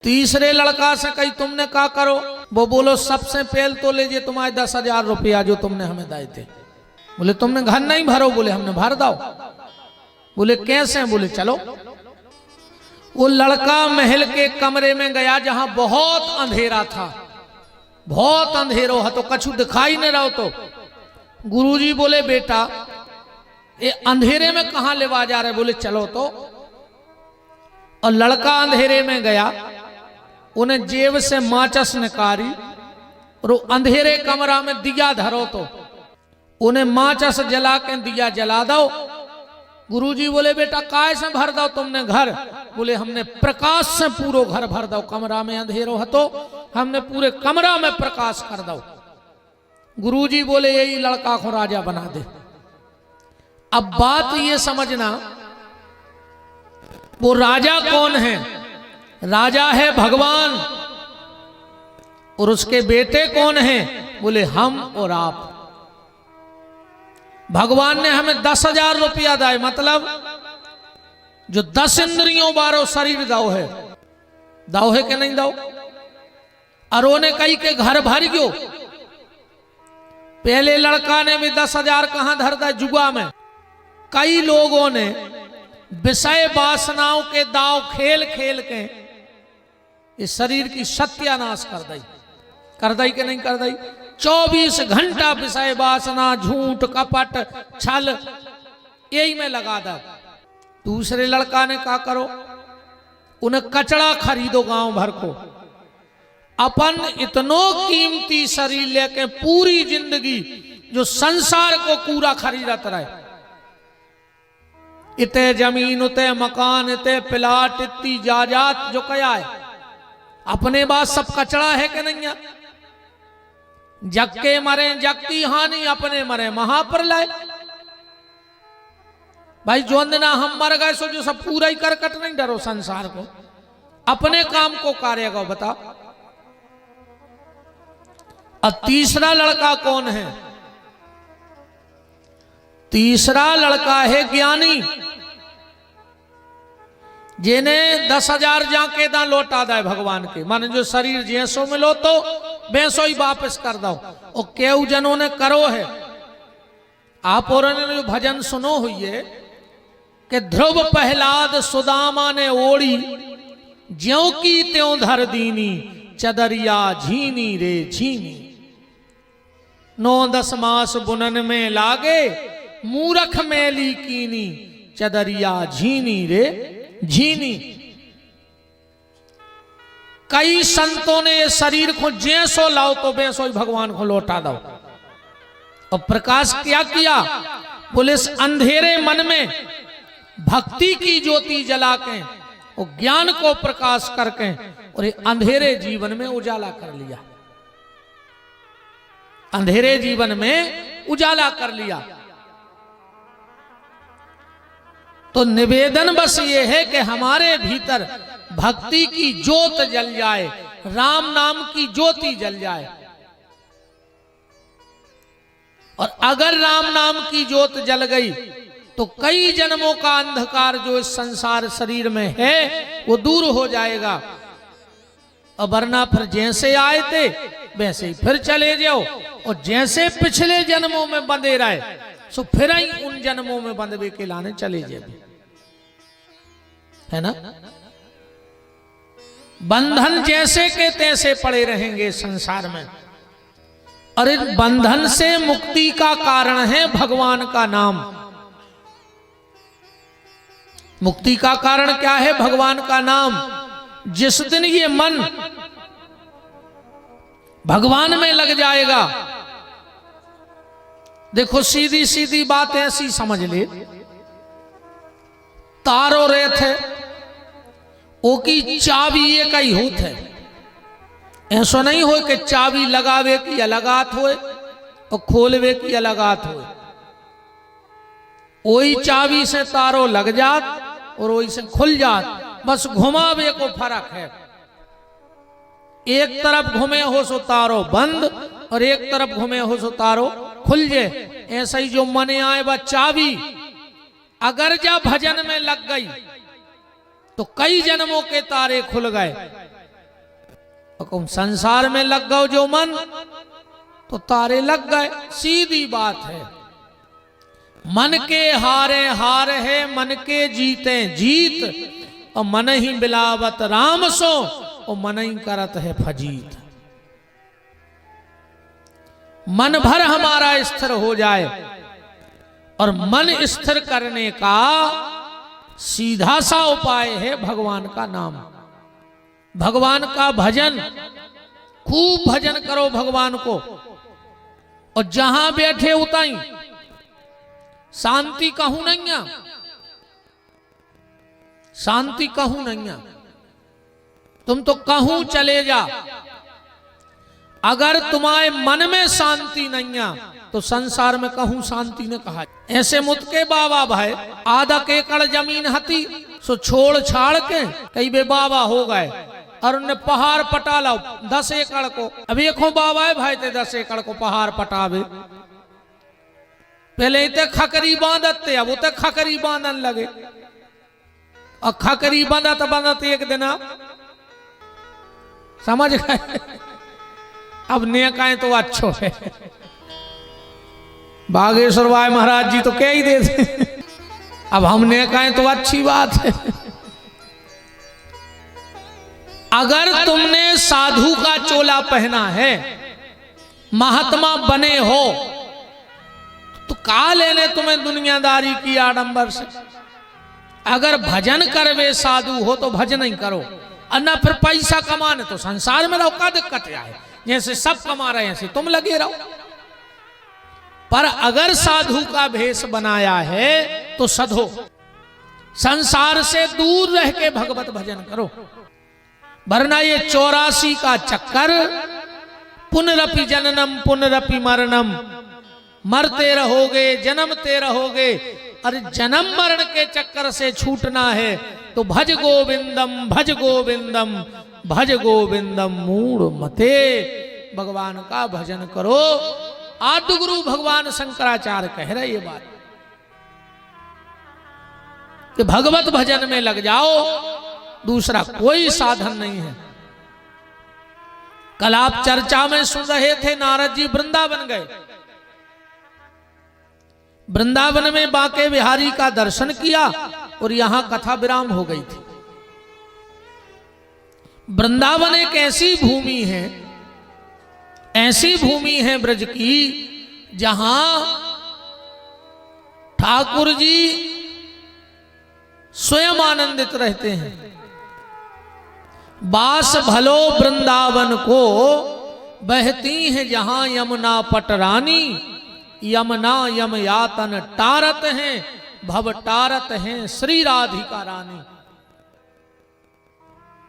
तीसरे लड़का से कही तुमने क्या करो, वो बोलो सबसे पहले तो लीजिए तुम्हारे 10,000 रुपया जो तुमने हमें दिए थे। बोले तुमने घर नहीं भरो, बोले हमने भर दो। बोले कैसे, बोले चलो। वो लड़का महल के कमरे में गया जहां बहुत अंधेरा था, बहुत अंधेरो है तो कछु दिखाई नहीं रहा। तो गुरुजी बोले बेटा ये अंधेरे में कहां लेवा जा रहे, बोले चलो। तो और लड़का अंधेरे में गया, उन्हें जेब से माचिस निकाली और अंधेरे कमरा में दिया धरो। तो उन्हें माचिस जला के दिया जला दो। गुरुजी बोले बेटा काय से भर दो तुमने घर, बोले हमने प्रकाश से पूरा घर भर दो, कमरा में अंधेरो है तो हमने पूरे कमरा में प्रकाश कर दो। गुरुजी बोले यही लड़का को राजा बना दे। अब बात ये समझना वो राजा कौन है, राजा है भगवान, और उसके बेटे कौन हैं, बोले हम और आप। भगवान ने हमें 10,000 रुपया दिए, मतलब जो 10 इंद्रियों 12 शरीर दाओ है कि नहीं दाओ। अरो ने कही के घर भर गयो। पहले लड़का ने भी 10,000 कहां धर दा जुआ में। कई लोगों ने विषय वासनाओं के दाव खेल खेल के इस शरीर की सत्यानाश कर दई कि नहीं कर दई। 24 घंटा विषय वासना, झूठ, कपट, छल यही में लगा दा। दूसरे लड़का ने क्या करो, उन्हें कचड़ा खरीदो गांव भर को। अपन इतनो कीमती शरीर लेके पूरी जिंदगी जो संसार को पूरा खरीदत रहे, इते जमीन, उते मकान, इते प्लाट, इतनी जायदाद जो कया है, अपने बात सब कचड़ा है कि नहीं है। जग के मरे जग की हानि, अपने मरे महाप्रलय। भाई जो अंदना हम मर गए सो जो सब पूरा ही करकट नहीं डरो संसार को, अपने काम को करेगा बता। अब तीसरा लड़का कौन है, तीसरा लड़का है ज्ञानी, जिन्हें 10,000 जाके दा लौटा दे भगवान के। मान जो शरीर जैसो मिलो तो वैसो ही वापस कर दो। और केउ जनों ने करो है, आप और ने जो भजन सुनो हुई है कि ध्रुव प्रहलाद सुदामा ने ओढ़ी, ज्यों की त्यों धर दीनी, चदरिया झीनी रे झीनी। 9-10 मास बुनन में लागे, मूरख मैली कीनी, चदरिया झीनी रे झीनी। कई संतों ने शरीर को जैसो लाओ तो वैसो ही भगवान को लौटा दो। और प्रकाश क्या किया, बोले इस अंधेरे मन में भक्ति की ज्योति जला के और ज्ञान को प्रकाश करके और ये अंधेरे जीवन में उजाला कर लिया, अंधेरे जीवन में उजाला कर लिया। तो निवेदन बस ये है कि हमारे भीतर भक्ति की ज्योत जल जाए, राम नाम की ज्योति जल जाए। और अगर राम नाम की ज्योत जल गई तो कई जन्मों का अंधकार जो इस संसार शरीर में है वो दूर हो जाएगा। और वरना फिर जैसे आए थे वैसे ही फिर चले जाओ, और जैसे पिछले जन्मों में बंधे रहे सो फिर ही उन जन्मों में बंधवे के लाने चले जाए, है ना। बंधन जैसे के तैसे पड़े रहेंगे संसार में। और इन बंधन से मुक्ति का कारण है भगवान का नाम। मुक्ति का कारण क्या है, भगवान का नाम। जिस दिन ये मन भगवान में लग जाएगा, देखो सीधी सीधी बात ऐसी समझ ले, तारो रेत है ओ की चाबी ये कई होत है। ऐसा नहीं हो कि चाबी लगावे की अलगात होए और खोलवे की अलगात होए। वही चाबी से तारो लग जात और वही से खुल जात, बस घुमावे को फर्क है। एक तरफ घूमे हो सो तारो बंद और एक तरफ घूमे हो सो तारो खुल जाए। ऐसा ही जो मने आए वह चाबी अगर जा भजन में लग गई तो कई जन्मों के तारे खुल गए। और संसार में लग गओ जो मन तो तारे लग गए, सीधी बात है। मन के हारे हार है, मन के जीते जीत, और मन ही बिलावत राम सो, और मन ही करत है फजीत। मन भर हमारा स्थिर हो जाए, और मन स्थिर करने का सीधा सा उपाय है भगवान का नाम, भगवान का भजन। खूब भजन करो भगवान को, और जहां बैठे उताई शांति कहूं नहीं, शांति कहूं नहीं, तुम तो कहूं चले जा। अगर तुम्हारे मन में शांति नहीं तो संसार में कहूं शांति ने कहा। ऐसे मुत के बाबा भाई आधा एकड़ जमीन हती, सो छोड़ छाड़ के कई बे बाबा हो गए, और उन्हें पहाड़ पटा लो 10 एकड़ को। अब देखो बाबा है भाई ते 10 एकड़ को पहाड़ पटावे, पहले इतने खकरी बांधते, अब उतने खकरी बांधन लगे, और खकरी बांधत एक दिन आप समझ गए। अब नेकाएं तो अच्छो है, बागेश्वर भाई महाराज जी तो क्या ही देते, अब हम नेकाएं तो अच्छी बात है। अगर तुमने साधु का चोला पहना है, महात्मा बने हो, तो का लेने तुम्हें दुनियादारी की आडंबर से। अगर भजन करवे साधु हो तो भजन ही करो, और ना फिर पैसा कमाने तो संसार में रहो, का दिक्कत है। जैसे सब कमा रहे हैं ऐसे तुम लगे रहो। पर अगर साधु का भेष बनाया है तो सधो, संसार से दूर रह के भगवत भजन करो, वरना ये 84 का चक्कर, पुनरपि जननम पुनरपि मरणम, मरते रहोगे जन्मते रहोगे। अरे जन्म मरण के चक्कर से छूटना है तो भज गोविंदम भज गोविंदम भज गोविंदम मूढ़ मते, भगवान का भजन करो। आदि गुरु भगवान शंकराचार्य कह रहे ये बात कि भगवत भजन में लग जाओ, दूसरा कोई साधन नहीं है। कल आप चर्चा में सुन रहे थे, नारद जी वृंदावन गए, वृंदावन में बांके बिहारी का दर्शन किया और यहां कथा विराम हो गई थी। वृंदावन एक ऐसी भूमि है, ऐसी भूमि है ब्रज की, जहां ठाकुर जी स्वयं आनंदित रहते हैं। बास भलो वृंदावन को, बहती है जहां यमुना पटरानी, यमुना यम यातन टारत हैं, भव टारत हैं श्री राधिका रानी।